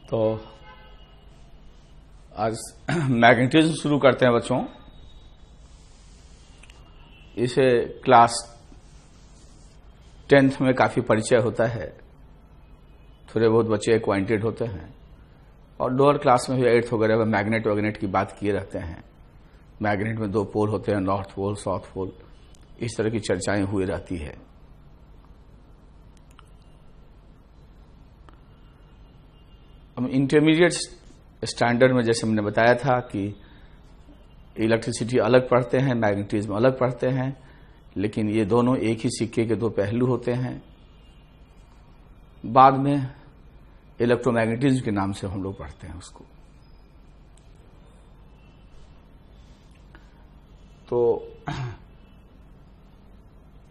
तो आज मैग्नेटिज्म शुरू करते हैं बच्चों। इसे क्लास 10th में काफी परिचय होता है, थोड़े बहुत बच्चे एक्वाइंटेड होते हैं और लोअर क्लास में भी 8th वगैरह में मैग्नेट वैग्नेट की बात किए रहते हैं। मैग्नेट में 2 पोल होते हैं, नॉर्थ पोल साउथ पोल, इस तरह की चर्चाएं हुई रहती है। हम इंटरमीडिएट स्टैंडर्ड में जैसे मैंने बताया था कि इलेक्ट्रिसिटी अलग पढ़ते हैं, मैग्नेटिज्म अलग पढ़ते हैं, लेकिन ये दोनों एक ही सिक्के के 2 पहलू होते हैं। बाद में इलेक्ट्रोमैग्नेटिज्म के नाम से हम लोग पढ़ते हैं उसको। तो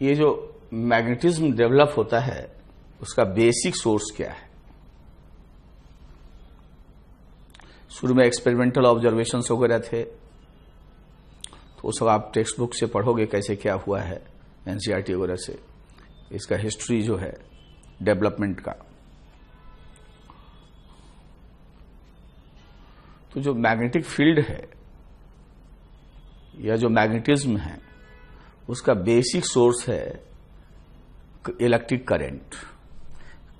ये जो मैग्नेटिज्म डेवलप होता है उसका बेसिक सोर्स क्या है? शुरू में एक्सपेरिमेंटल ऑब्जर्वेशंस वगैरह थे, तो वो सब आप टेक्स्ट बुक से पढ़ोगे कैसे क्या हुआ है, एनसीईआरटी वगैरह से इसका हिस्ट्री जो है डेवलपमेंट का। तो जो मैग्नेटिक फील्ड है या जो मैग्नेटिज्म है उसका बेसिक सोर्स है इलेक्ट्रिक करंट।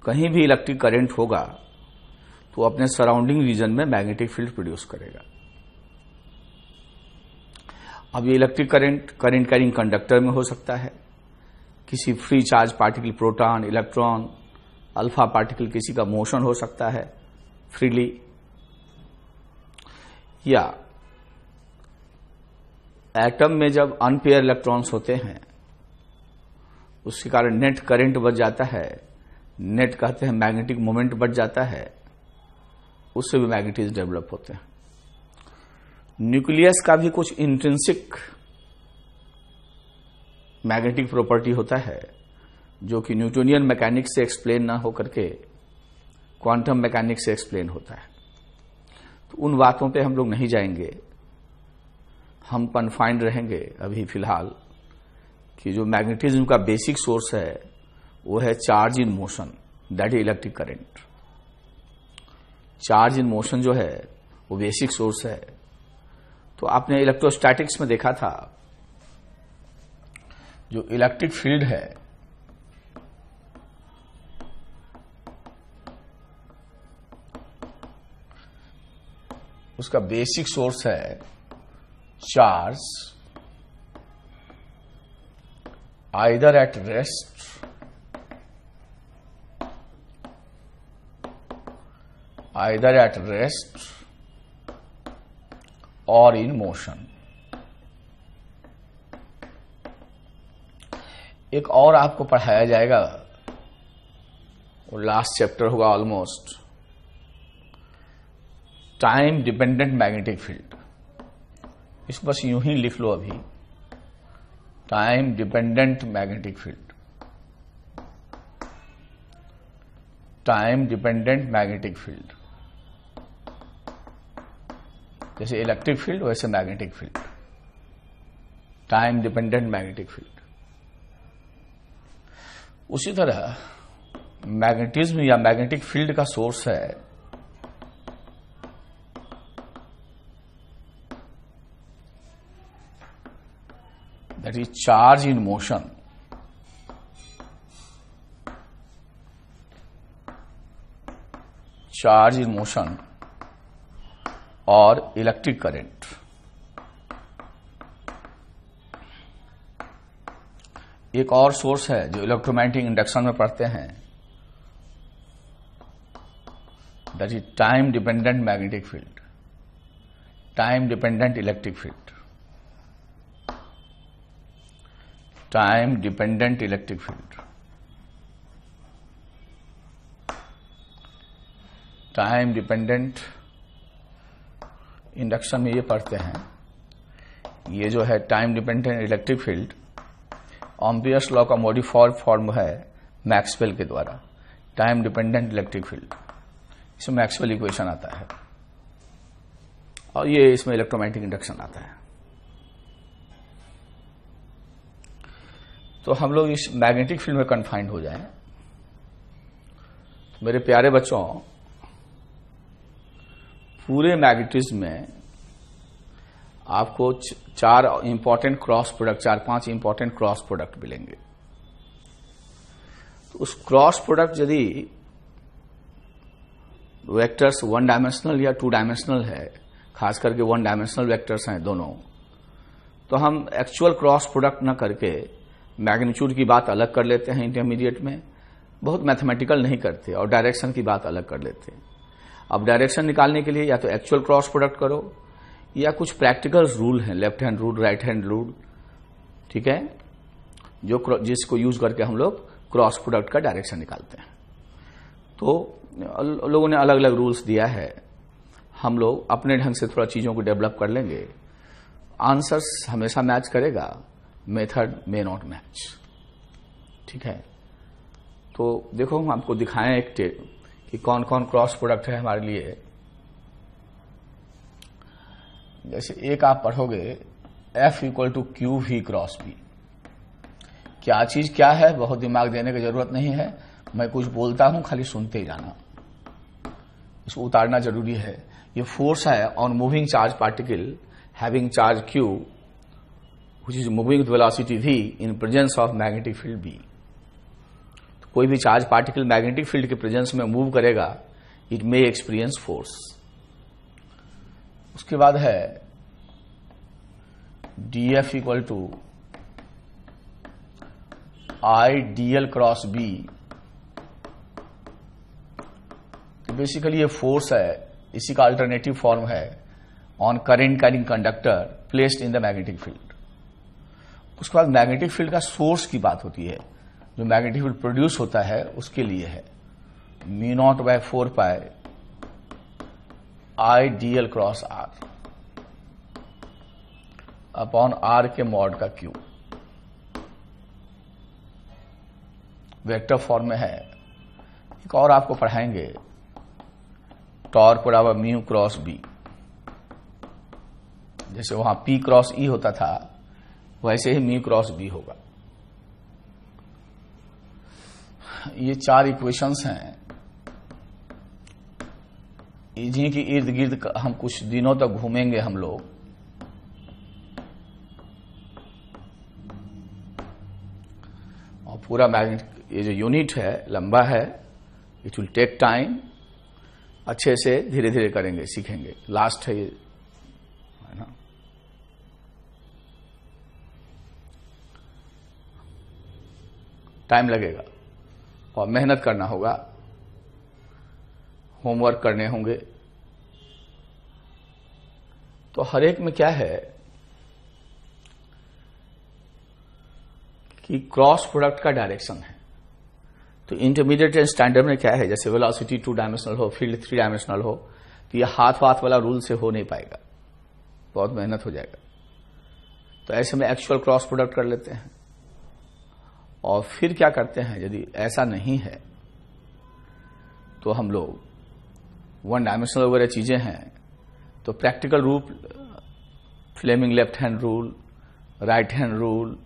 कहीं भी इलेक्ट्रिक करंट होगा तो अपने सराउंडिंग रीजन में मैग्नेटिक फील्ड प्रोड्यूस करेगा। अब ये इलेक्ट्रिक करंट कैरिंग कंडक्टर में हो सकता है, किसी free charge particle, proton, electron, alpha particle, किसी का मोशन हो सकता है फ्रीली, या एटम में जब अनपेयर इलेक्ट्रॉन्स होते हैं उसके कारण नेट करंट बढ़ जाता है, नेट कहते हैं मैग्नेटिक मोमेंट बढ़ जाता है, उससे भी मैग्नेटिज्म डेवलप होते हैं। न्यूक्लियस का भी कुछ इंट्रिंसिक मैग्नेटिक प्रॉपर्टी होता है जो कि न्यूटोनियन मैकेनिक्स से एक्सप्लेन ना होकर के क्वांटम मैकेनिक्स से एक्सप्लेन होता है। तो उन बातों पे हम लोग नहीं जाएंगे, हम कन्फाइंड रहेंगे अभी फिलहाल कि जो मैग्नेटिज्म का बेसिक सोर्स है वो है charge in motion, that is electric current. Charge in motion जो है वो बेसिक सोर्स है। तो आपने इलेक्ट्रोस्टैटिक्स में देखा था जो इलेक्ट्रिक फील्ड है उसका बेसिक सोर्स है चार्ज आइदर एट रेस्ट और इन मोशन। एक और आपको पढ़ाया जाएगा, वो लास्ट चैप्टर होगा almost, time dependent magnetic field. इसको बस यूं ही लिख लो अभी, time dependent magnetic field, time dependent magnetic field. जैसे इलेक्ट्रिक फील्ड वैसे magnetic field, time dependent magnetic field. उसी तरह मैग्नेटिज्म या मैग्नेटिक फील्ड का सोर्स है that is charge in motion. Charge in motion और इलेक्ट्रिक करंट। एक और सोर्स है जो इलेक्ट्रोमैग्नेटिक इंडक्शन में पढ़ते हैं, that is time dependent magnetic field, time dependent electric field, time dependent electric field, time dependent induction में ये पढ़ते हैं। ये जो है time dependent electric field, Ampere's law का मॉडिफाइड फॉर्म है मैक्सवेल के द्वारा, टाइम डिपेंडेंट इलेक्ट्रिक फील्ड। इसमें मैक्सवेल इक्वेशन आता है और ये इसमें इलेक्ट्रोमैग्नेटिक इंडक्शन आता है। तो हम लोग इस मैग्नेटिक फील्ड में कन्फाइंड हो जाएं। तो मेरे प्यारे बच्चों, पूरे मैग्नेटिज्म में आपको 4 important cross product, 4-5 important cross product मिलेंगे। तो उस क्रॉस प्रोडक्ट यदि वेक्टर्स 1 डायमेंशनल या 2 डायमेंशनल है, खास करके 1 डायमेंशनल वेक्टर्स हैं दोनों, तो हम एक्चुअल क्रॉस प्रोडक्ट न करके मैग्नीट्यूड की बात अलग कर लेते हैं इंटरमीडिएट में, बहुत मैथमेटिकल नहीं करते, और डायरेक्शन की बात अलग कर लेते हैं। अब डायरेक्शन निकालने के लिए या तो एक्चुअल क्रॉस प्रोडक्ट करो या कुछ प्रैक्टिकल रूल हैं, left hand rule, right hand rule, ठीक है, जिसको यूज करके हम लोग क्रॉस प्रोडक्ट का डायरेक्शन निकालते हैं। तो लोगों ने अलग अलग रूल्स दिया है, हम लोग अपने ढंग से थोड़ा चीजों को डेवलप कर लेंगे। आंसर्स हमेशा मैच करेगा, मेथड मे नॉट मैच, ठीक है। तो देखो हम आपको दिखाएं एक कि कौन कौन क्रॉस प्रोडक्ट है हमारे लिए। जैसे एक आप पढ़ोगे F = QV क्रॉस B। क्या चीज क्या है, बहुत दिमाग देने की जरूरत नहीं है, मैं कुछ बोलता हूं खाली सुनते ही जाना, इसको उतारना जरूरी है। ये फोर्स है on moving charge particle having charge Q which is moving with velocity V in presence of magnetic field B। तो कोई भी चार्ज पार्टिकल मैग्नेटिक फील्ड के प्रेजेंस में मूव करेगा, इट मे एक्सपीरियंस फोर्स। उसके बाद है DF = IDL क्रॉस B। तो बेसिकली ये फोर्स है, इसी का अल्टरनेटिव फॉर्म है on current carrying conductor placed in the magnetic field. उसके बाद मैग्नेटिक फील्ड का सोर्स की बात होती है, जो मैग्नेटिक फील्ड प्रोड्यूस होता है उसके लिए है μ0/4π IDL cross R upon R के मॉड का Q। वेक्टर फॉर्म में है। एक और आपको पढ़ाएंगे, टॉर्क बराबर म्यू क्रॉस B। जैसे वहां P क्रॉस E होता था, वैसे ही म्यू क्रॉस B होगा। ये 4 इक्वेशंस हैं, इन्हीं के इर्द गिर्द हम कुछ दिनों तक घूमेंगे हम लोग। और पूरा मैग्नेट ये जो यूनिट है लंबा है, इट विल टेक टाइम, अच्छे से धीरे धीरे करेंगे, सीखेंगे। लास्ट है ये, है ना। टाइम लगेगा और मेहनत करना होगा, होमवर्क करने होंगे। तो हर एक में क्या है कि क्रॉस प्रोडक्ट का डायरेक्शन है। तो इंटरमीडिएट एंड स्टैंडर्ड में क्या है, जैसे वेलोसिटी 2 डायमेंशनल हो, फील्ड 3 डायमेंशनल हो, तो यह हाथ वाला रूल से हो नहीं पाएगा, बहुत मेहनत हो जाएगा। तो ऐसे में एक्चुअल क्रॉस प्रोडक्ट कर लेते हैं। और फिर क्या करते हैं, यदि ऐसा नहीं है तो हम लोग 1 डायमेंशनल वगैरह चीजें हैं, तो प्रैक्टिकल रूप, Fleming left hand rule, right hand rule,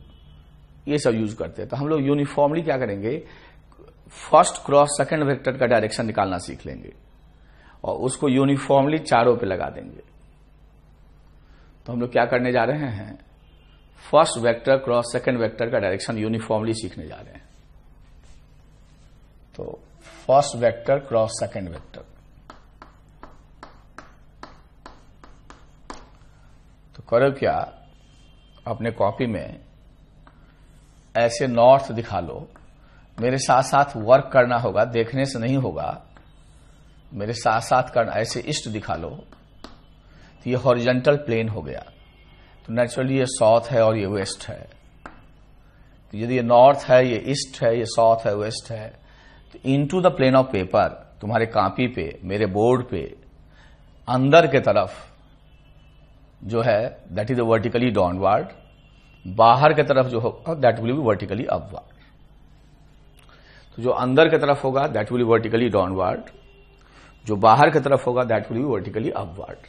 ये सब यूज करते हैं। तो हम लोग यूनिफॉर्मली क्या करेंगे, फर्स्ट क्रॉस सेकंड वेक्टर का डायरेक्शन निकालना सीख लेंगे और उसको यूनिफॉर्मली चारों पे लगा देंगे। तो हम लोग क्या करने जा रहे हैं, first vector cross second vector का डायरेक्शन यूनिफॉर्मली सीखने जा रहे हैं। तो first vector cross second vector, तो करो क्या, अपने कॉपी में ऐसे नॉर्थ दिखा लो, मेरे साथ साथ वर्क करना होगा, देखने से नहीं होगा, मेरे साथ साथ करना। ऐसे ईस्ट दिखा लो, तो ये हॉरिजॉन्टल प्लेन हो गया। तो नेचुरली ये साउथ है और ये वेस्ट है। तो यदि ये नॉर्थ है, ये ईस्ट है, ये साउथ है, वेस्ट है, तो into the plane of paper, तुम्हारे कॉपी पे, मेरे बोर्ड पे, अंदर के तरफ जो है दैट इज वर्टिकली डाउनवर्ड, बाहर के तरफ जो होगा that will B vertically upward. तो जो अंदर की तरफ होगा that will B vertically downward, जो बाहर की तरफ होगा that will B vertically upward.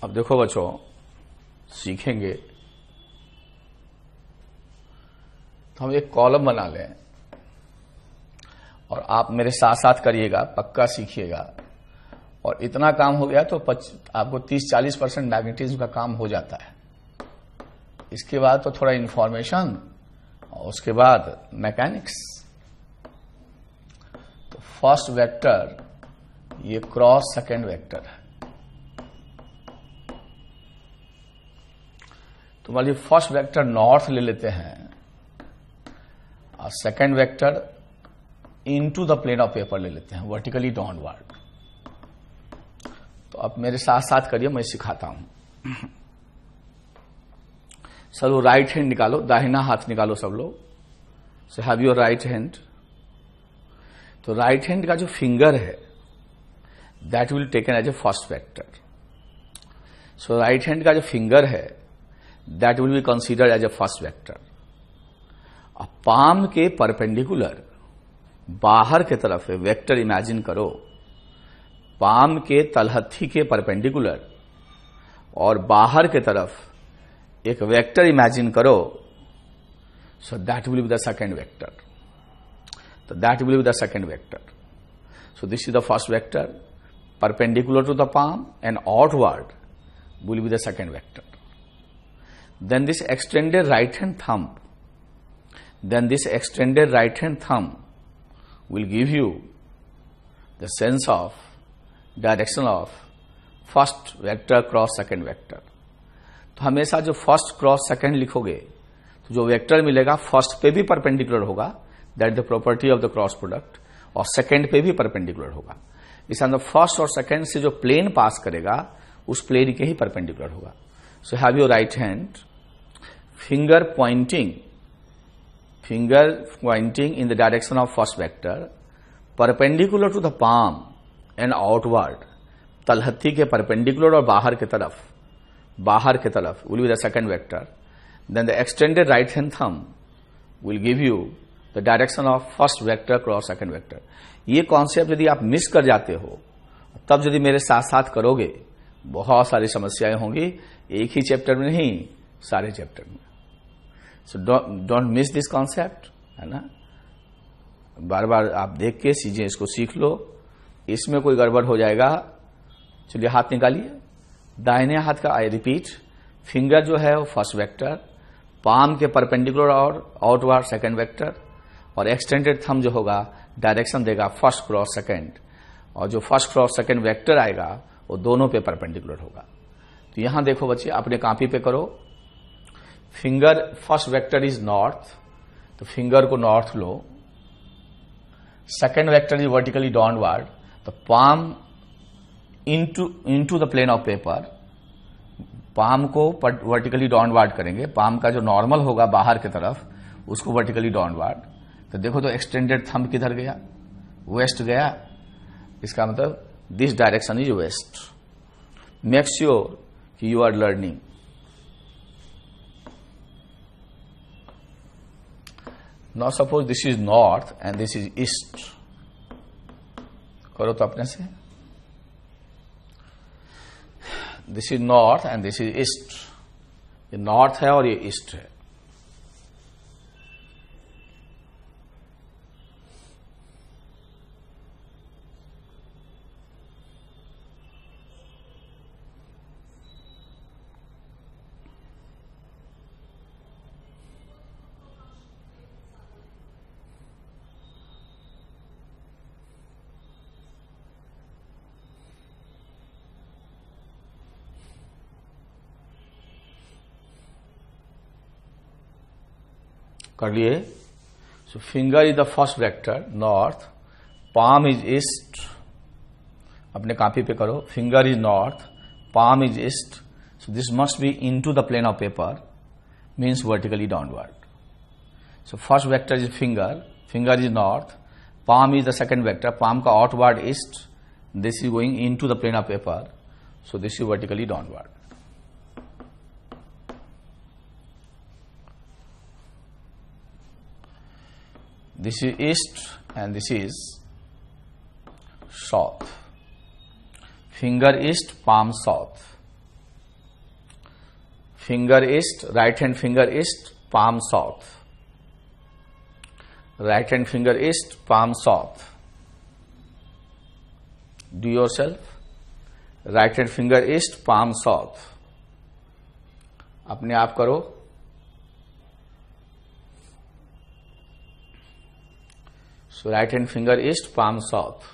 अब देखो बच्चों, सीखेंगे तो हम एक कॉलम बना लें और आप मेरे साथ साथ करिएगा, पक्का सीखिएगा। और इतना काम हो गया तो आपको 30-40% मैग्नेटिज्म का काम हो जाता है। इसके बाद तो थोड़ा इंफॉर्मेशन और उसके बाद मैकेनिक्स। तो फर्स्ट वेक्टर ये क्रॉस सेकेंड वेक्टर है। तो मान लीजिए फर्स्ट वेक्टर नॉर्थ ले लेते हैं और second vector into the plane of paper ले लेते हैं, वर्टिकली डाउनवर्ड। तो अब मेरे साथ साथ करिए, मैं सिखाता हूं। सब लोग राइट हैंड निकालो, दाहिना हाथ निकालो सब लोग। So have your right hand. तो राइट हैंड का जो फिंगर है that will taken as a first vector. So right hand का जो फिंगर है that will be considered as a first vector. अब पाम के परपेंडिकुलर बाहर के तरफ वेक्टर इमेजिन करो, पाम के तलहथी के परपेंडिकुलर और बाहर के तरफ एक वेक्टर इमेजिन करो। So that will be the second vector. तो that will be the second vector. So this is the first vector perpendicular to the palm and outward will be the second vector. Then this extended right hand thumb will give you the sense of direction of first vector cross second vector. तो हमेशा जो first cross second लिखोगे तो जो vector मिलेगा first पे भी perpendicular होगा, that is the property of the cross product, और सेकेंड पे भी परपेंडिकुलर होगा। इस अंदर फर्स्ट और सेकेंड से जो प्लेन पास करेगा उस प्लेन के ही परपेंडिकुलर होगा। So have your right hand, finger pointing in the direction of first vector, perpendicular to the palm and outward, तलहथी के परपेंडिकुलर और बाहर के तरफ will be the second vector. Then the extended right hand thumb will give you the direction of first vector cross second vector. ये concept यदि आप miss कर जाते हो, तब यदि मेरे साथ साथ करोगे बहुत सारी समस्याएं होंगी, एक ही चैप्टर में नहीं, सारे चैप्टर में। So don't miss this concept, है ना। बार बार आप देख के चीजें इसको सीख लो। इसमें कोई गड़बड़ हो जाएगा, चलिए हाथ निकालिए। दाहिने हाथ का आई रिपीट, फिंगर जो है वो फर्स्ट वेक्टर, पाम के परपेंडिकुलर और आउटवर्ड सेकंड वेक्टर, और एक्सटेंडेड थंब जो होगा डायरेक्शन देगा फर्स्ट क्रॉस सेकंड, और जो फर्स्ट क्रॉस सेकंड वेक्टर आएगा वो दोनों पे परपेंडिकुलर होगा। तो यहां देखो बच्चे, अपने कॉपी पे करो। Finger first vector is north, तो फिंगर को नॉर्थ लो। Second vector is vertically downward, तो palm into the plane of paper, palm को वर्टिकली डाउनवर्ड करेंगे। पाम का जो नॉर्मल होगा बाहर की तरफ उसको वर्टिकली डाउनवर्ड। तो देखो तो एक्सटेंडेड थंब किधर गया, वेस्ट गया। इसका मतलब this direction is west. Make sure कि you are learning. Now suppose this is north and this is east. करो तो अपने से। This is north and this is east. ये नॉर्थ है और ये ईस्ट है। कर लिए। So finger is the first vector north, palm is east. अपने कॉपी पे करो। Finger is north, palm is east, so this must be into the plane of paper, means vertically downward. So first vector is finger, finger is north, palm is the second vector, palm का outward east, this is going into the plane of paper, so this is vertically downward. This is east and this is south. Finger east, palm south. Finger east, right hand finger east, palm south. Right hand finger east, palm south. Do yourself. Right hand finger east, palm south. अपने आप करो. So right hand finger east, palm south.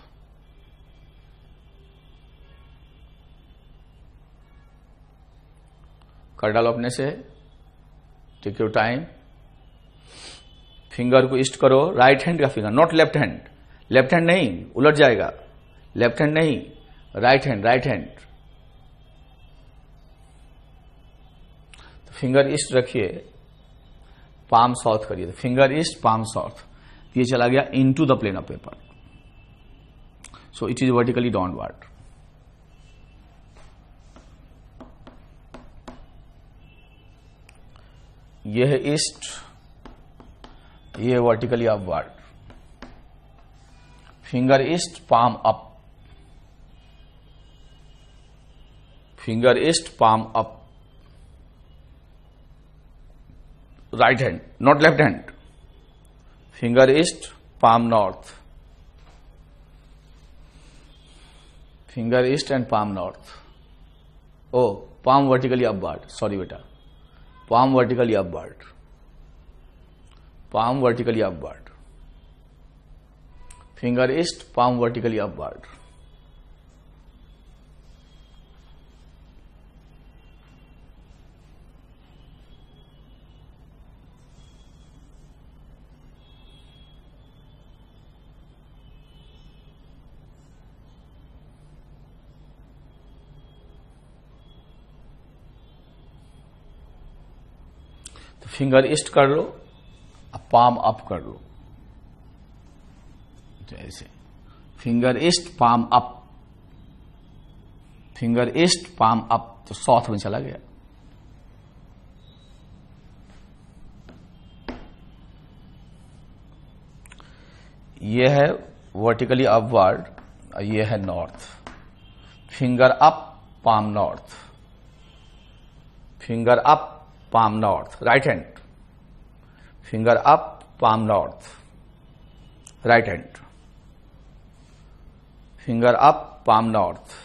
कर डालो अपने से. Take your time. Finger को east करो, right hand का finger, not left hand. Left hand नहीं, उलट जाएगा. लेफ्ट हैंड नहीं, राइट हैंड, राइट हैंड. तो फिंगर ईस्ट रखिए, पाम साउथ करिए. Finger east, palm south. ये चला गया into the plane of paper. So it is vertically downward. यह है ईस्ट, ये vertically upward. Finger east, palm up. Finger east, palm up. Right hand, not left hand. Finger east, palm north. Finger east and palm north. Oh, palm vertically upward. Sorry बेटा. palm vertically upward. Palm vertically upward. Finger east, palm vertically upward. तो finger east कर लो, अब palm up कर लो. जैसे finger east, palm up. Finger east, palm up. तो south में चला गया. यह है वर्टिकली अपवर्ड और यह है north. Finger up, palm north. Finger up, palm north. Right hand. Finger up, palm north. Right hand. Finger up, palm north.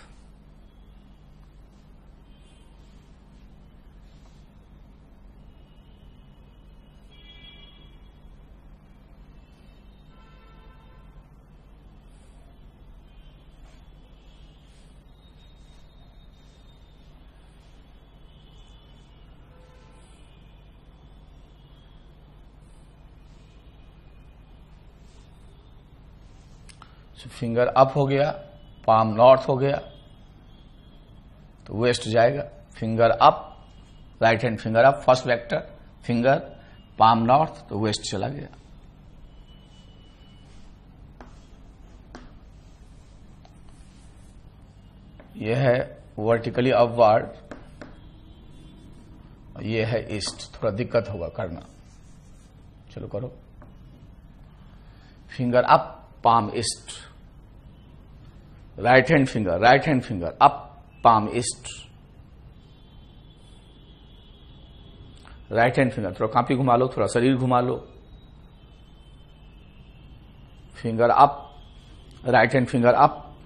Finger up हो गया, पाम नॉर्थ हो गया, तो वेस्ट जाएगा. Finger up, right hand finger up, first vector. Finger palm north, तो waste चला गया. यह है वर्टिकली अपवर्ड, यह है ईस्ट. थोड़ा दिक्कत होगा करना. चलो करो. Finger up, palm east. Right hand finger up, palm east. Right hand finger, थोड़ा कांपी घुमा लो, थोड़ा शरीर घुमा लो. Finger up, right hand finger up,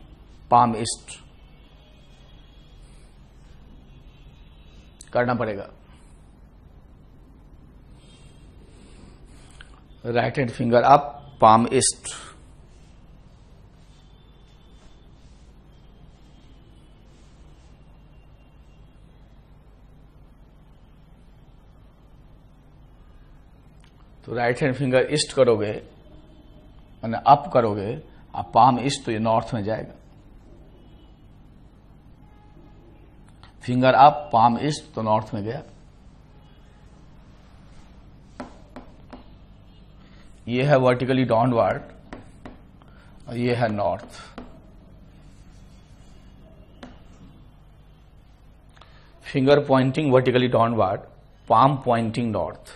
palm east. करना पड़ेगा. Right hand finger up, palm east. तो राइट हैंड फिंगर ईस्ट करोगे, मैंने अप करोगे, आप पाम ईस्ट, तो ये नॉर्थ में जाएगा. फिंगर अप, पाम ईस्ट, तो नॉर्थ में गया. ये है वर्टिकली डाउनवर्ड और ये है north. Finger pointing vertically downward, palm pointing north.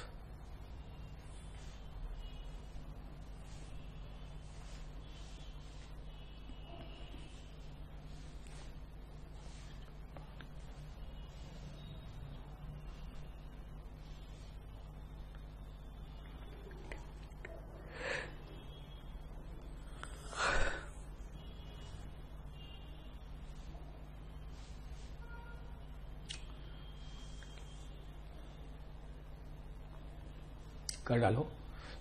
कर डालो.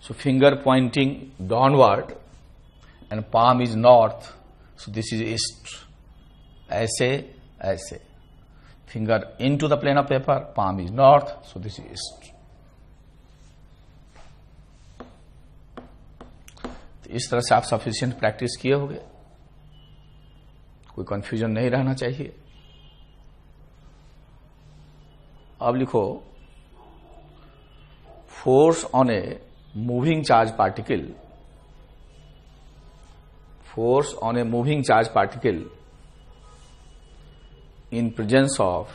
So finger pointing downward and palm is north. So this is east. ऐसे ऐसे. Finger into the plane of paper, palm is north. So this is east. तो इस तरह से आप sufficient practice किए होंगे. कोई कंफ्यूजन नहीं रहना चाहिए. अब लिखो, force on a moving charge particle, force on a moving charge particle in presence of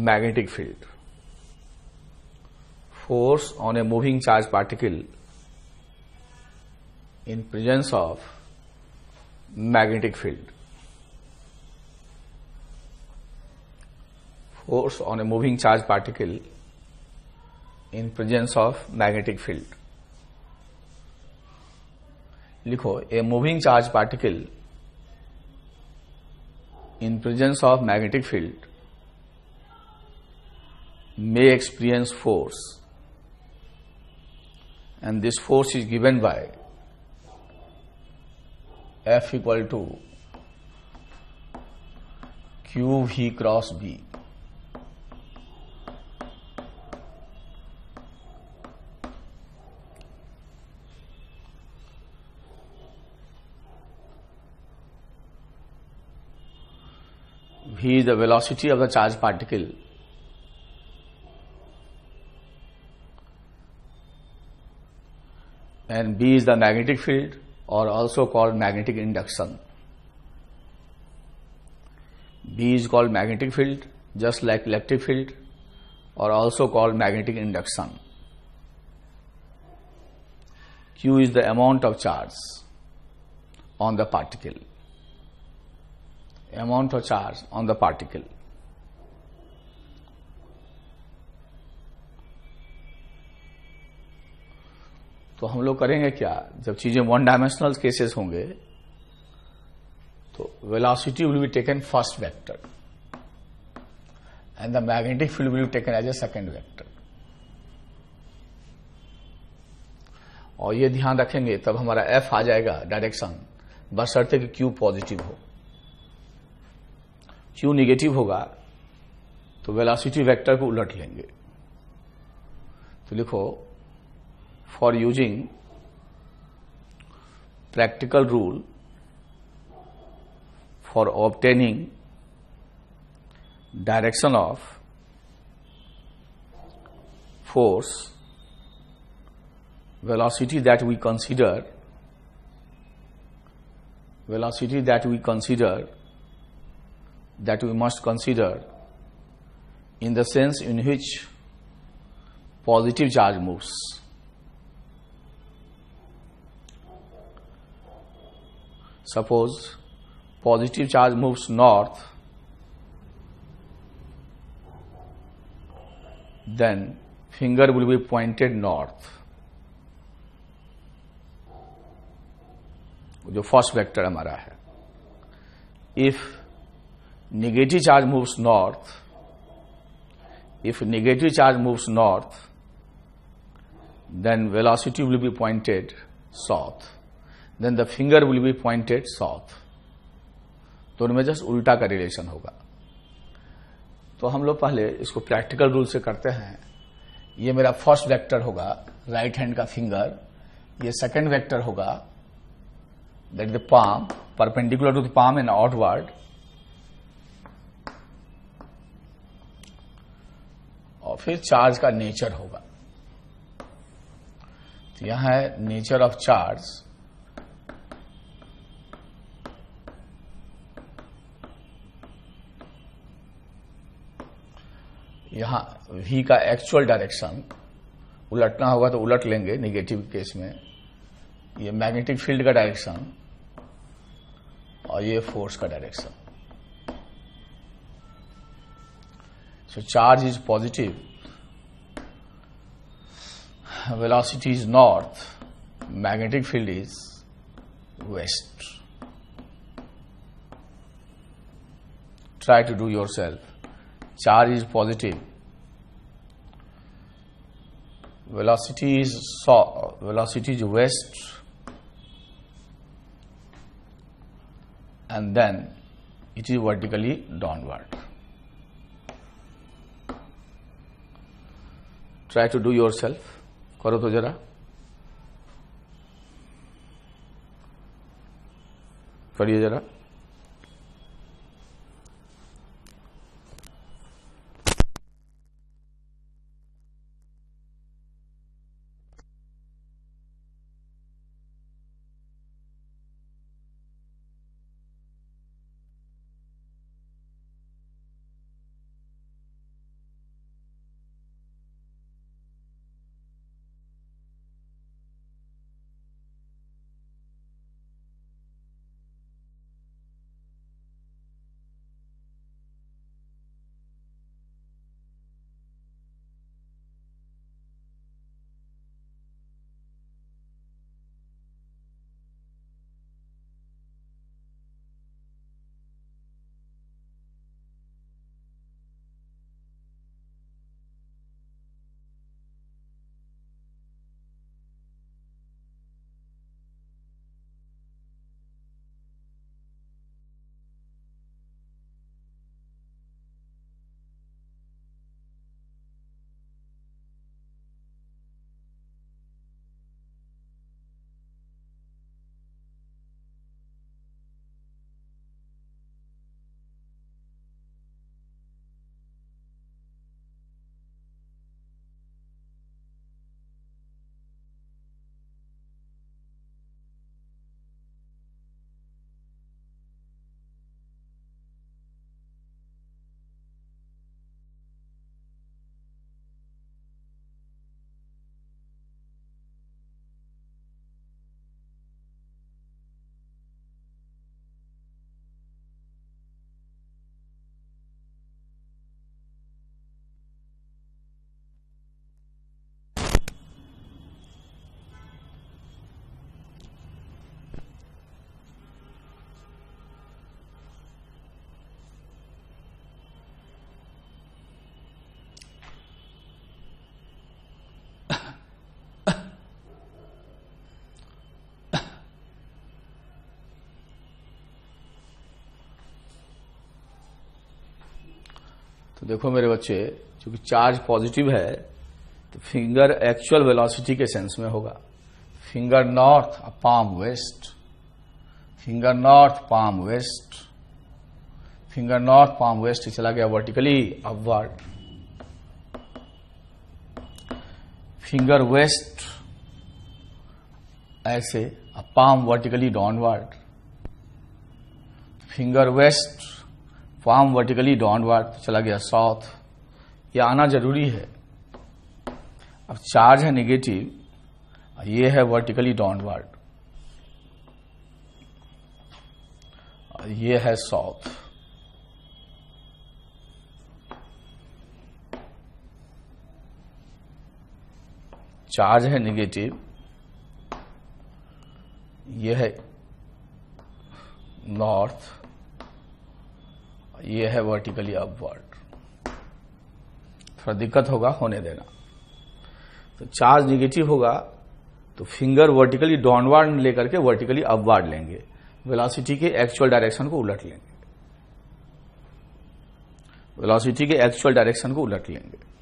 magnetic field. Force on a moving charge particle in presence of magnetic field. Force on a moving charge particle in presence of magnetic field. लिखो, a moving charge particle in presence of magnetic field may experience force, and this force is given by F equal to QV cross B. V is the velocity of the charged particle and B is the magnetic field, or also called magnetic induction. B is called magnetic field, just like electric field, or also called magnetic induction. Q is the amount of charge on the particle. Amount of charge on the particle. तो हम लोग करेंगे क्या, जब चीजें one dimensional cases होंगे तो velocity will be taken first vector and the magnetic field will be taken as a second vector. और ये ध्यान रखेंगे तब हमारा एफ आ जाएगा डायरेक्शन, बशर्ते कि क्यू पॉजिटिव हो. क्यू निगेटिव होगा तो वेलोसिटी वेक्टर को उलट लेंगे. तो लिखो, for using practical rule for obtaining direction of force, velocity that we must consider in the sense in which positive charge moves. Suppose positive charge moves north, then finger will be pointed north. जो first vector हमारा है. If negative charge moves north, then velocity will be pointed south, then the finger will be pointed south. तो उनमें just उल्टा का relation होगा. तो हम लोग पहले इसको प्रैक्टिकल रूल से करते हैं. ये मेरा फर्स्ट वेक्टर होगा, राइट हैंड का फिंगर. ये सेकंड वेक्टर होगा, that the palm, perpendicular to the palm and outward. और फिर चार्ज का नेचर होगा. तो यहां है नेचर ऑफ चार्ज. यहां V का एक्चुअल डायरेक्शन, उलटना होगा तो उलट लेंगे नेगेटिव केस में. ये मैग्नेटिक फील्ड का डायरेक्शन और ये फोर्स का direction. So charge is positive, velocity is north, magnetic field is west. Try to do yourself. Charge is positive, velocity is west, and then it is vertically downward. Try to do yourself. करो तो जरा, करिए जरा. तो देखो मेरे बच्चे, चूंकि चार्ज पॉजिटिव है तो फिंगर एक्चुअल वेलोसिटी के सेंस में होगा. Finger north, palm west, finger north, palm west, finger north, palm west चला गया वर्टिकली अपवर्ड. फिंगर वेस्ट ऐसे, palm vertically downward. Finger west, palm vertically downward, चला गया साउथ. ये आना जरूरी है. अब चार्ज है नेगेटिव, ये है वर्टिकली डाउनवर्ड, ये है साउथ. चार्ज है नेगेटिव, ये है नॉर्थ, ये है वर्टिकली अपवर्ड. थोड़ा दिक्कत होगा, होने देना. तो चार्ज नेगेटिव होगा तो फिंगर वर्टिकली डाउनवर्ड लेकर के वर्टिकली अपवर्ड लेंगे, वेलोसिटी के एक्चुअल डायरेक्शन को उलट लेंगे. वेलोसिटी के एक्चुअल डायरेक्शन को उलट लेंगे.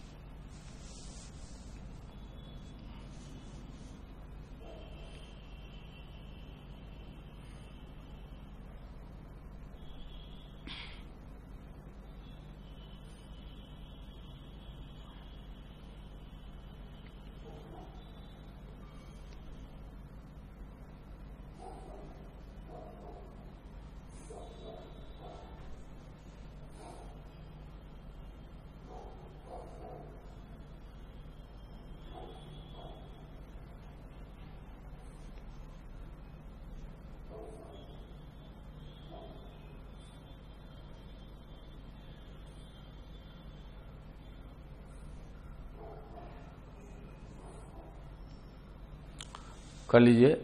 कर लीजिए.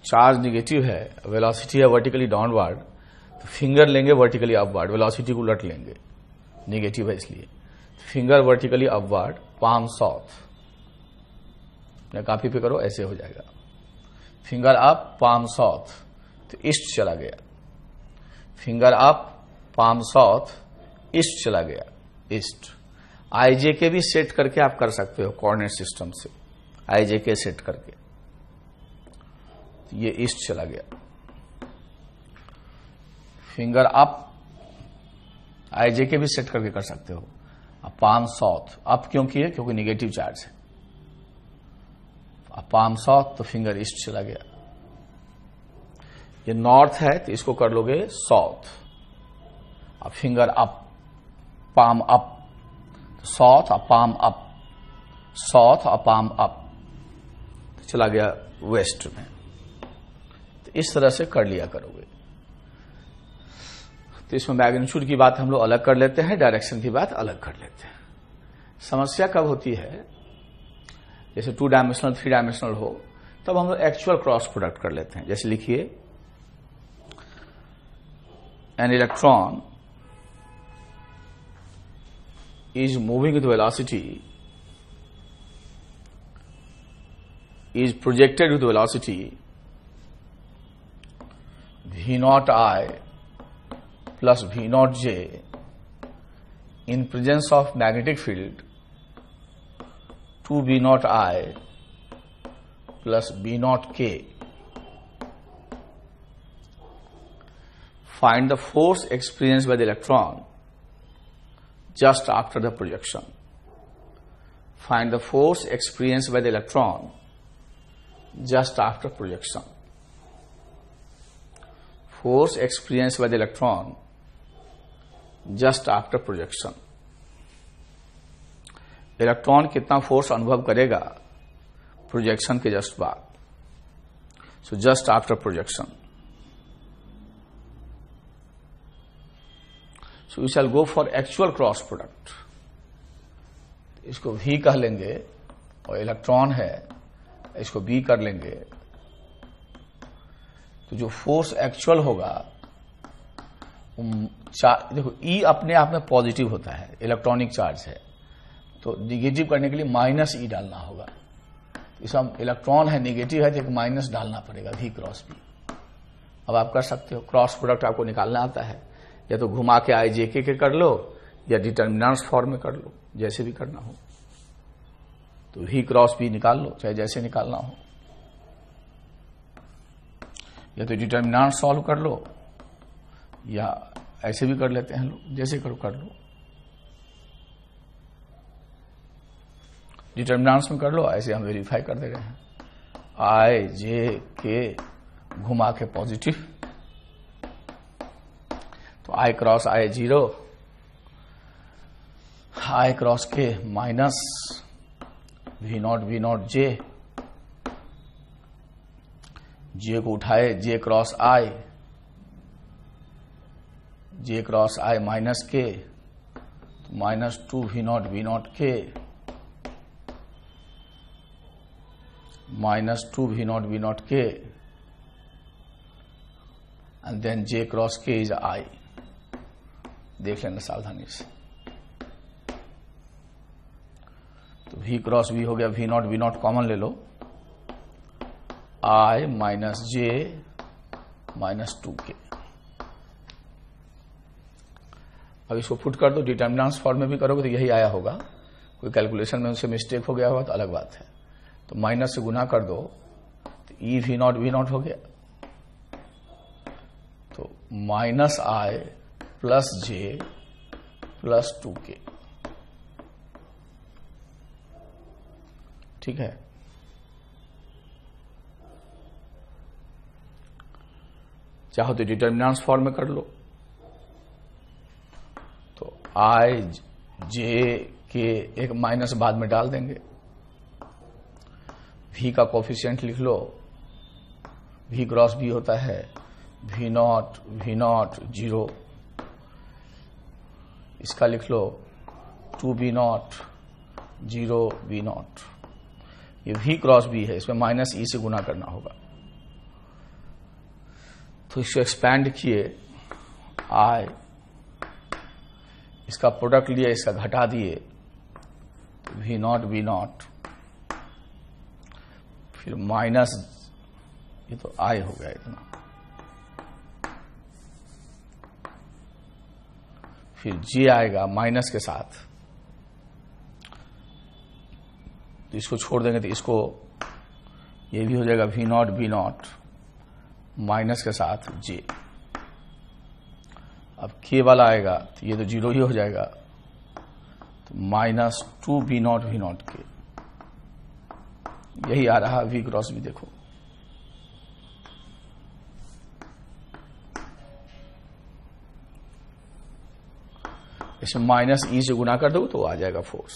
चार्ज नेगेटिव है, वेलोसिटी है वर्टिकली डाउनवर्ड, तो फिंगर लेंगे वर्टिकली अपवर्ड, वेलोसिटी को उलट लेंगे, नेगेटिव है इसलिए. Finger vertically upward, palm south. अपने कॉपी पे करो, ऐसे हो जाएगा। फिंगर अप पाम साउथ, तो ईस्ट चला गया। Finger up palm south, east चला गया, ईस्ट। आईजे के भी सेट करके आप कर सकते हो कोऑर्डिनेट सिस्टम से, आईजे के सेट करके, ये ईस्ट चला गया। फिंगर अप आईजे के भी सेट करके कर सकते हो। अब पाम साउथ, अप क्यों किए? क्योंकि निगेटिव चार्ज है। अब पाम साउथ तो फिंगर ईस्ट चला गया। ये नॉर्थ है तो इसको कर लोगे साउथ। अब finger up, palm up, south और पाम अप, साउथ और पाम अप, चला गया वेस्ट में। तो इस तरह से कर लिया करोगे। तो इसमें मैग्नीट्यूड की बात हम लोग अलग कर लेते हैं, डायरेक्शन की बात अलग कर लेते हैं। समस्या कब होती है? जैसे 2 डायमेंशनल 3 डायमेंशनल हो, तब हम लोग एक्चुअल क्रॉस प्रोडक्ट कर लेते हैं। जैसे लिखिए, an electron is moving with velocity, is projected with velocity v naught I plus v naught j in presence of magnetic field 2 v naught I plus b naught k. Find the force experienced by the electron just after the projection. Find the force experienced by the electron just after projection. Force experienced by the electron just after projection. Electron कितना force अनुभव करेगा projection के just बाद? So just after projection. So we shall go for actual cross product. इसको V कह लेंगे और electron है, इसको B कर लेंगे। तो जो फोर्स एक्चुअल होगा, देखो E अपने आप में पॉजिटिव होता है, इलेक्ट्रॉनिक चार्ज है, तो निगेटिव करने के लिए माइनस E डालना होगा। इसमें इलेक्ट्रॉन है, निगेटिव है, तो एक माइनस डालना पड़ेगा, V क्रॉस B। अब आप कर सकते हो, क्रॉस प्रोडक्ट आपको निकालना आता है, या तो घुमा के आई जे के कर लो या डिटर्मिनेंट्स फॉर्म में कर लो, जैसे भी करना हो। तो V क्रॉस B निकाल लो, चाहे जैसे निकालना हो, या तो डिटर्मिनेंट सॉल्व कर लो या ऐसे भी कर लेते हैं लोग, जैसे करो कर लो। डिटर्मिनेंट्स में कर लो, ऐसे हम वेरीफाई कर दे रहे हैं। आई जे के घुमा के पॉजिटिव, तो आई क्रॉस आई 0, आई क्रॉस के माइनस वी नॉट जे, जे को उठाए जे क्रॉस आई, जे क्रॉस आई माइनस के, तो माइनस 2 वी नॉट के, माइनस 2 वी नॉट के, एंड देन जे क्रॉस के इज आई। देख लेना सावधानी से। तो V क्रॉस B हो गया, वी नॉट कॉमन ले लो, I minus J minus 2K। अब इसको पुट कर दो, डिटर्मिनेंट्स फॉर्म में भी करोगे तो यही आया होगा, कोई कैलकुलेशन में उनसे मिस्टेक हो गया होगा तो अलग बात है। तो माइनस से गुना कर दो, तो E वी नॉट हो गया, तो minus I plus J plus 2K। ठीक है। चाहो तो डिटर्मिनेंट्स फॉर्म में कर लो, तो आई जे के एक माइनस बाद में डाल देंगे। V का कोफिशिएंट लिख लो, V क्रॉस B होता है वी नॉट 0, इसका लिख लो 2 B नॉट 0 B नॉट। ये V क्रॉस B है, इसमें माइनस E से गुना करना होगा। तो इसको एक्सपैंड किए, I इसका प्रोडक्ट लिया, इसका घटा दिए, वी नॉट फिर माइनस, ये तो आई हो गया इतना, फिर जी आएगा माइनस के साथ, तो इसको छोड़ देंगे तो इसको ये भी हो जाएगा v not b not minus के साथ जे। अब के वाला आएगा तो ये तो जीरो ही हो जाएगा, तो माइनस टू बी नॉट के, यही आ रहा वी क्रॉस भी। देखो इसमें माइनस ई से गुना कर दो तो आ जाएगा फोर्स।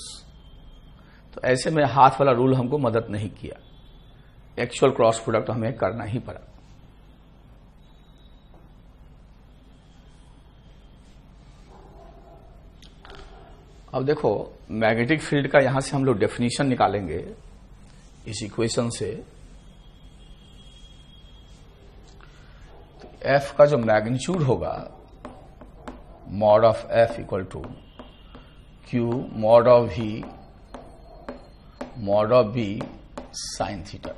तो ऐसे में हाथ वाला रूल हमको मदद नहीं किया, एक्चुअल क्रॉस प्रोडक्ट हमें करना ही पड़ा। अब देखो मैग्नेटिक फील्ड का यहां से हम लोग डेफिनेशन निकालेंगे इस इक्वेशन से। तो एफ का जो मैग्नीट्यूड होगा mod of f equal to q mod of v mod of b sine theta.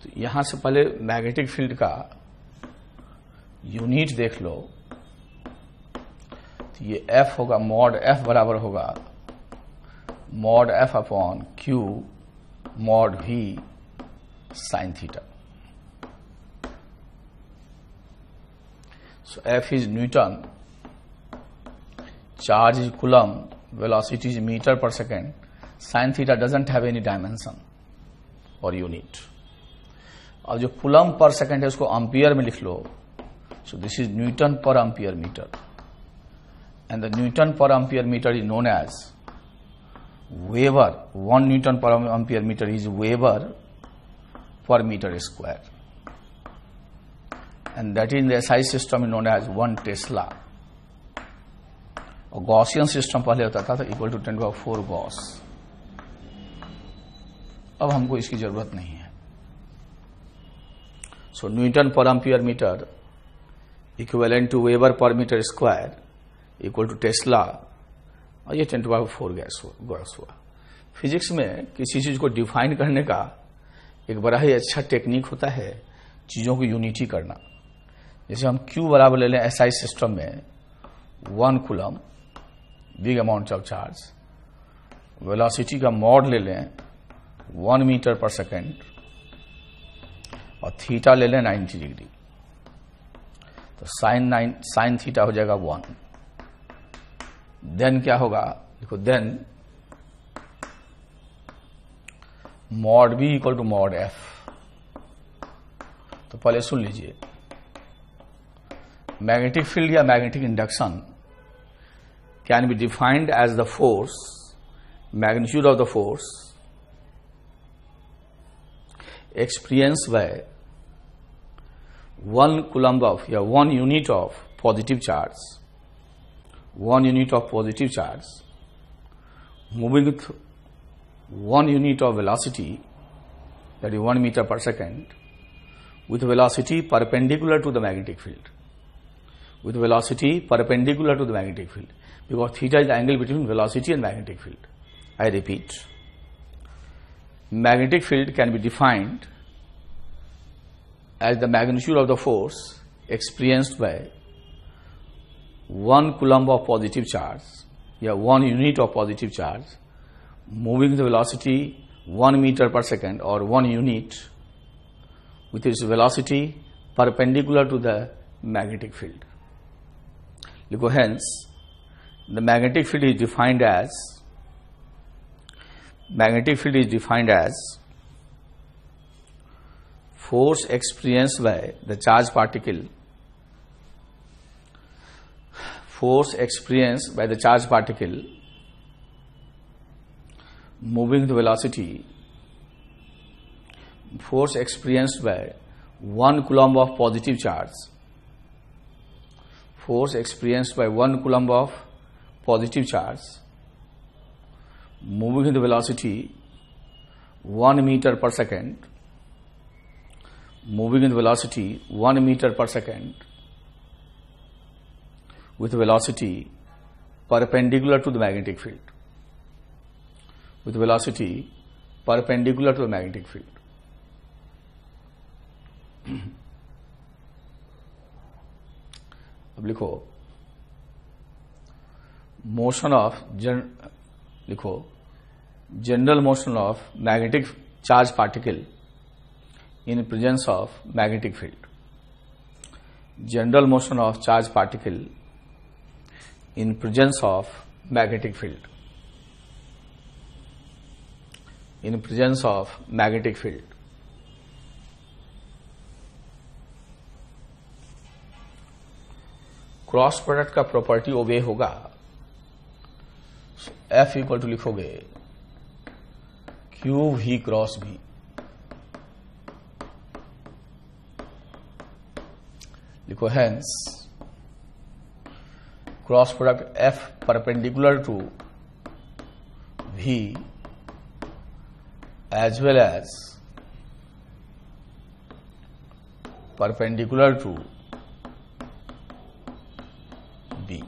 तो यहां से पहले मैग्नेटिक फील्ड का यूनिट देख लो। तो ये एफ होगा, मॉड एफ बराबर होगा mod F upon Q mod we sine theta. So F is Newton, charge is Coulomb, velocity is meter per second, sin theta doesn't have any dimension or unit. और जो Coulomb per second है उसको ampere में लिख लो। So this is Newton per ampere meter, and the Newton per ampere meter is known as Weber. 1 Newton per ampere meter is Weber per meter square. And that in the SI system is known as 1 Tesla. और Gaussian system पहले होता था equal to 10⁴ Gauss. अब हमको इसकी जरूरत नहीं है। So newton per ampere metre equivalent to weber per metre square equal to tesla, और ये 10⁴ गैस हुआ। फिजिक्स में किसी चीज को डिफाइन करने का एक बड़ा ही अच्छा टेक्निक होता है चीजों को यूनिटी करना। जैसे हम Q बराबर ले लें SI सिस्टम में 1 coulomb, big amount of charge, velocity का मॉड ले लें 1 मीटर पर सेकेंड, और थीटा ले लें 90 डिग्री, तो साइन थीटा हो जाएगा 1। देन क्या होगा देखो, then mod b equal to mod f. तो पहले सुन लीजिए, magnetic field या magnetic induction can be defined as the force, magnitude of the force experienced by 1 coulomb of या 1 unit of positive charge, 1 unit of positive charge moving with 1 unit of velocity, that is 1 meter per second, with velocity perpendicular to the magnetic field. With velocity perpendicular to the magnetic field, because theta is the angle between velocity and magnetic field. I repeat, magnetic field can be defined as the magnitude of the force experienced by 1 coulomb of positive charge, या 1 unit of positive charge moving the velocity 1 meter per second, or 1 unit with its velocity perpendicular to the magnetic field. Hence, the magnetic field is defined as force experienced by the charged particle moving the velocity, force experienced by 1 coulomb of positive charge, force experienced by 1 coulomb of positive charge moving with the velocity 1 meter per second, moving with velocity 1 meter per second with velocity perpendicular to the magnetic field. With velocity perpendicular to the magnetic field. अब लिखो motion of लिखो general motion of magnetic charge particle in presence of magnetic field. General motion of charge particle in presence of magnetic field. In presence of magnetic field. Cross product का property obey होगा. F equal to लिखोगे q v cross b. लिखो hence cross product f perpendicular to v as well as perpendicular to b.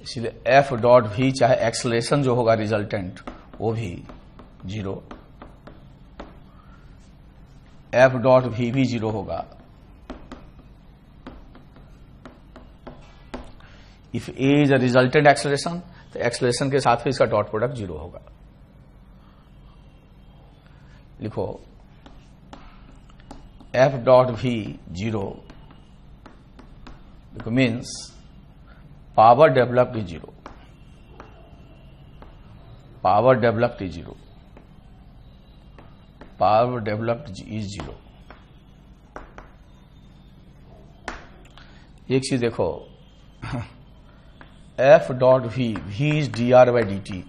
इसलिए f dot b चाहे acceleration जो होगा resultant वो भी 0. एफ डॉट भी 0 होगा. If A is a resultant acceleration तो acceleration के साथ भी इसका डॉट प्रोडक्ट 0 होगा. लिखो F dot b 0 means power developed is 0. Power developed is 0. Power developed is 0. एक चीज देखो f dot v is D r by d t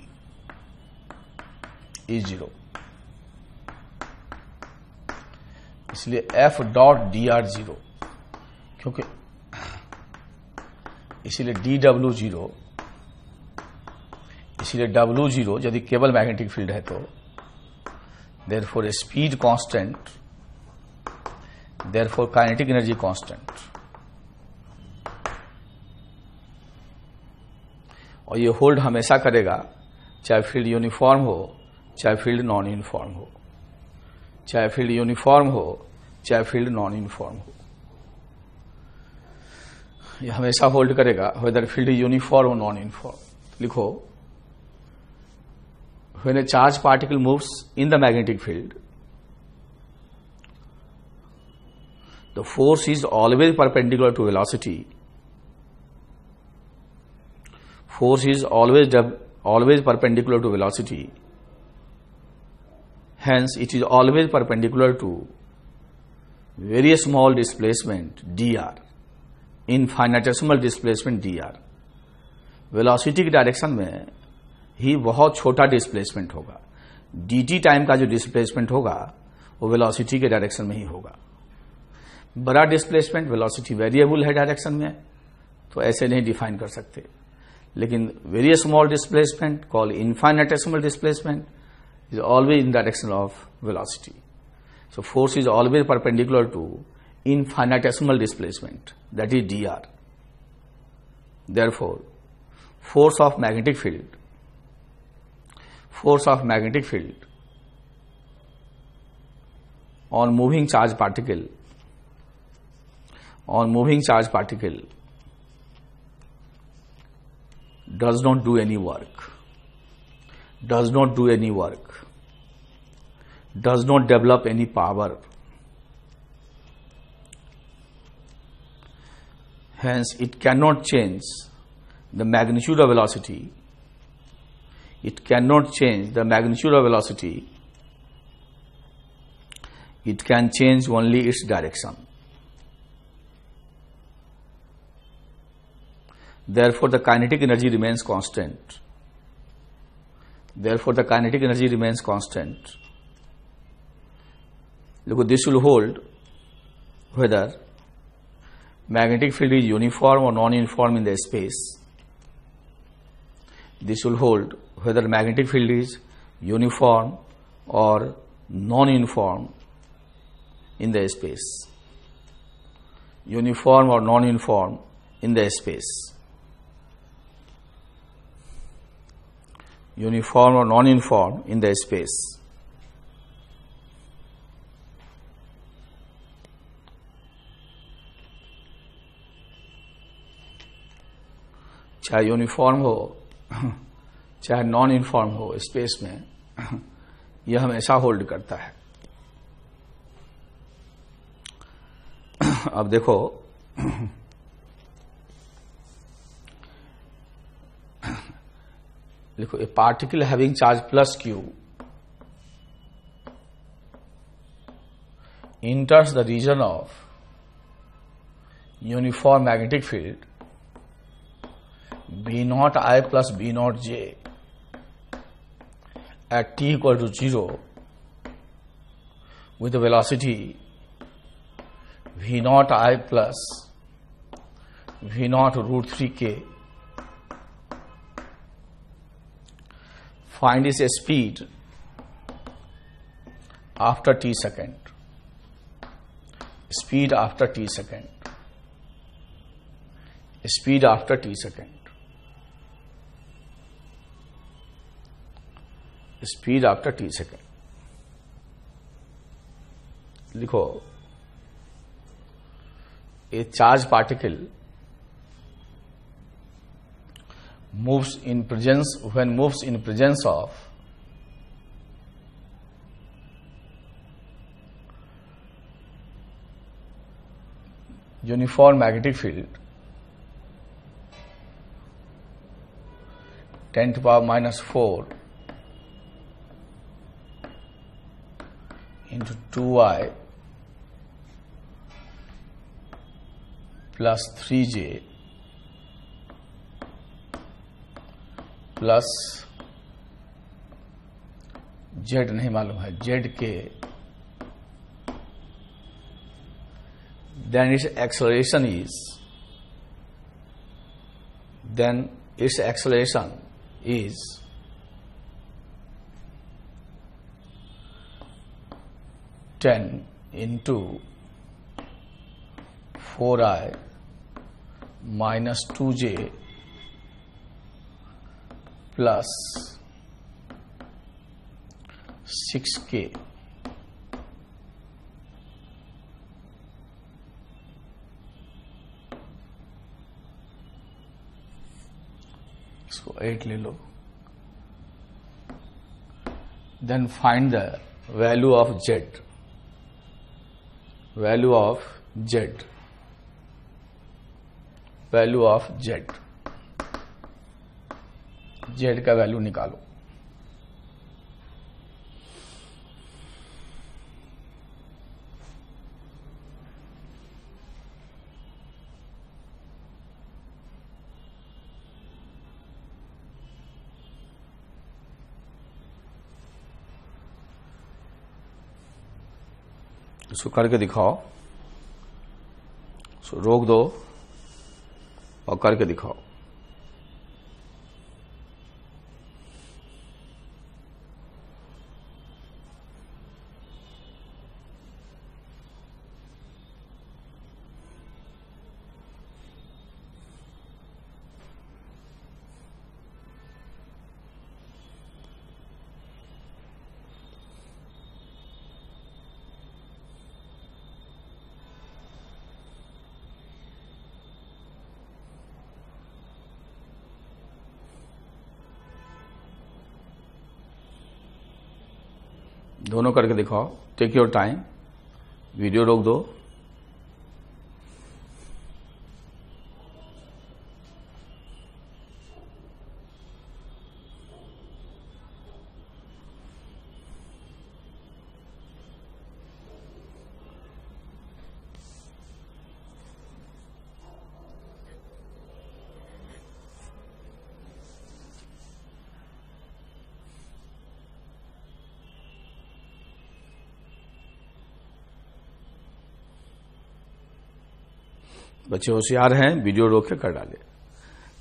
is 0. इसलिए एफ डॉट डी आर 0 क्योंकि इसीलिए डी डब्ल्यू 0. इसीलिए W 0 यदि केवल मैग्नेटिक फील्ड है तो therefore speed constant, therefore kinetic energy constant. और ये होल्ड हमेशा करेगा चाहे फील्ड यूनिफॉर्म हो चाहे फील्ड नॉन यूनिफॉर्म हो. चाहे फील्ड यूनिफॉर्म हो चाहे फील्ड नॉन यूनिफॉर्म हो. ये हमेशा होल्ड करेगा वेदर फील्ड यूनिफॉर्म और नॉन यूनिफॉर्म. लिखो when a charge particle moves in the magnetic field the force is always perpendicular to velocity. Force is always perpendicular to velocity. Hence, it is always perpendicular to very small displacement dr, infinitesimal displacement dr. Velocity की direction में ही बहुत छोटा displacement होगा. dt time का जो displacement होगा वो velocity के डायरेक्शन में ही होगा. बड़ा डिस्प्लेसमेंट वेलोसिटी वेरिएबल है डायरेक्शन में तो ऐसे नहीं डिफाइन कर सकते. लेकिन very small displacement call infinitesimal displacement is always in direction of velocity. So force is always perpendicular to infinitesimal displacement that is D R. Therefore force of magnetic field on moving charge particle does not do any work, does not develop any power. Hence, it cannot change the magnitude of velocity. It can change only its direction. Therefore, the kinetic energy remains constant. Look, this will hold whether magnetic field is uniform or non-uniform in the space. This will hold whether magnetic field is uniform or non-uniform in the space. uniform or non-uniform in the space. Uniform or non-uniform in the space. चाहे uniform हो चाहे non uniform हो space में, यह हमेशा hold करता है। अब देखो, देखो ए particle having charge plus q enters the region of uniform magnetic field B naught I plus B naught J at t equal to 0 with the velocity V naught I plus V naught root 3k. Find its speed after t second. Speed after t second. Speed after t second. Speed after t second. लिखो, a charged particle moves in presence when moves in presence of uniform magnetic field 10 to the power minus 4 into 2i plus 3j plus z नहीं मालूम है, z के, then its acceleration is 10 into 4i minus 2j plus 6k इसको 8 ले लो। Then find the value of z. Value of z. Value of z. z का value निकालो। इसको करके दिखाओ, इसको रोक दो और करके दिखाओ। दोनों करके दिखाओ। टेक योर टाइम, वीडियो रोक दो। बच्चे होशियार हैं, वीडियो रोक के कर डाले।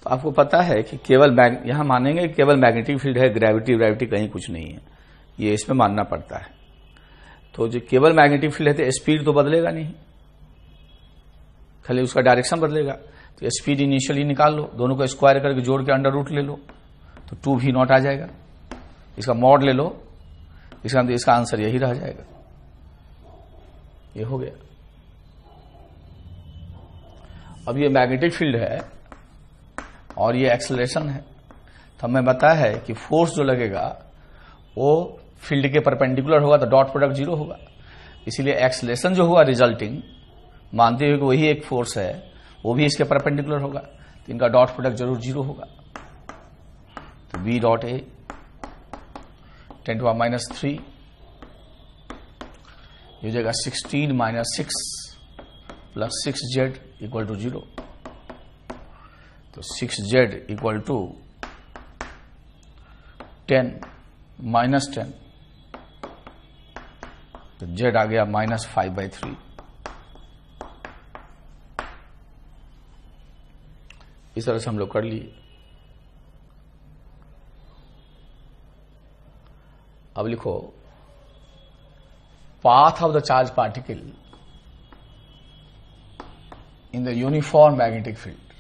तो आपको पता है कि केवल यहां मानेंगे केवल मैग्नेटिक फील्ड है, ग्रेविटी कहीं कुछ नहीं है, ये इसमें मानना पड़ता है। तो जो केवल मैग्नेटिक फील्ड है तो स्पीड तो बदलेगा नहीं, खाली उसका डायरेक्शन बदलेगा। तो स्पीड इनिशियली निकाल लो, दोनों को स्क्वायर करके जोड़ के अंडर रूट ले लो तो 2v0 आ जाएगा। इसका मॉड ले लो, इसका आंसर यही रह जाएगा। ये हो गया। अब ये मैग्नेटिक फील्ड है और ये एक्सेलरेशन है, तो हमें बताया है कि फोर्स जो लगेगा वो फील्ड के परपेंडिकुलर होगा तो डॉट प्रोडक्ट 0 होगा। इसीलिए एक्सेलरेशन जो हुआ रिजल्टिंग, मानते हुए कि वही एक फोर्स है, वो भी इसके परपेंडिकुलर होगा, तो इनका डॉट प्रोडक्ट जरूर 0 होगा। तो b डॉट a 10⁻³ ये हो जाएगा 16 - 6 + 6z = 0। तो 6z = 10 - 10, तो z आ गया -5/3। इस तरह से हम लोग कर लिए। अब लिखो path of the charge particle in the uniform magnetic field.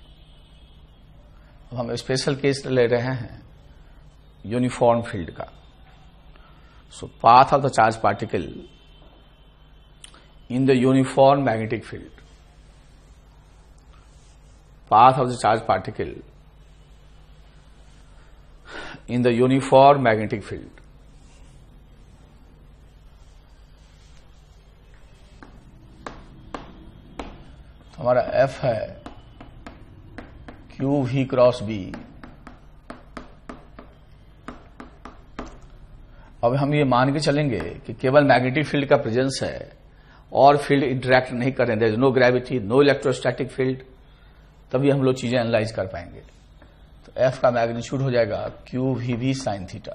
अब हम स्पेशल केस ले रहे हैं यूनिफॉर्म फील्ड का। So path of the charge particle in the uniform magnetic field, path of the charged particle in the uniform magnetic field। तो हमारा F है QV × B। अब हम ये मान के चलेंगे कि केवल मैग्नेटिक फील्ड का प्रेजेंस है और फील्ड इंटरैक्ट नहीं कर रहे, there is no gravity, no electrostatic field, तभी हम लोग चीजें एनालाइज कर पाएंगे। तो F का मैग्नीट्यूड हो जाएगा QVB sin θ।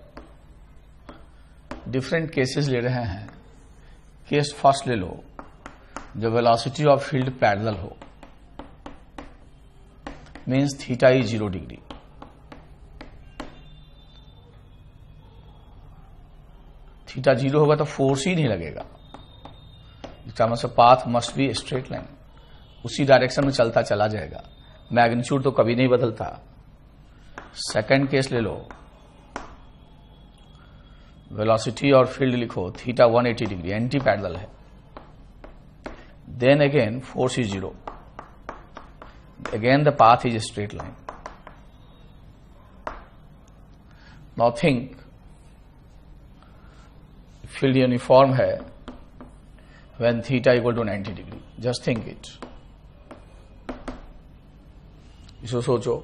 डिफरेंट केसेस ले रहे हैं। केस फर्स्ट ले लो, जो वेलोसिटी ऑफ फील्ड पैरेलल हो, मीन्स θ = 0 डिग्री। θ 0 होगा तो फोर्स ही नहीं लगेगा, इसका मतलब path must be straight line, उसी डायरेक्शन में चलता चला जाएगा, मैग्नीट्यूड तो कभी नहीं बदलता। सेकंड केस ले लो, वेलोसिटी और फील्ड लिखो, θ 180 डिग्री, एंटी पैरेलल है, then again force is 0, again the path is straight line. Now think field uniform है when θ = 90 degree, just think it. इसको सोचो,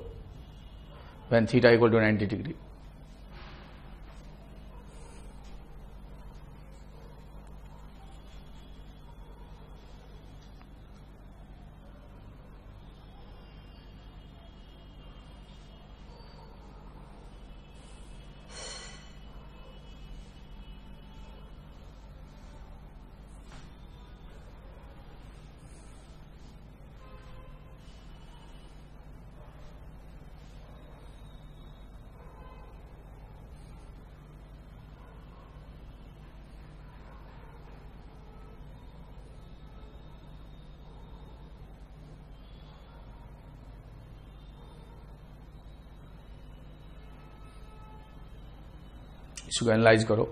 when θ = 90 डिग्री। इसको एनालाइज करो।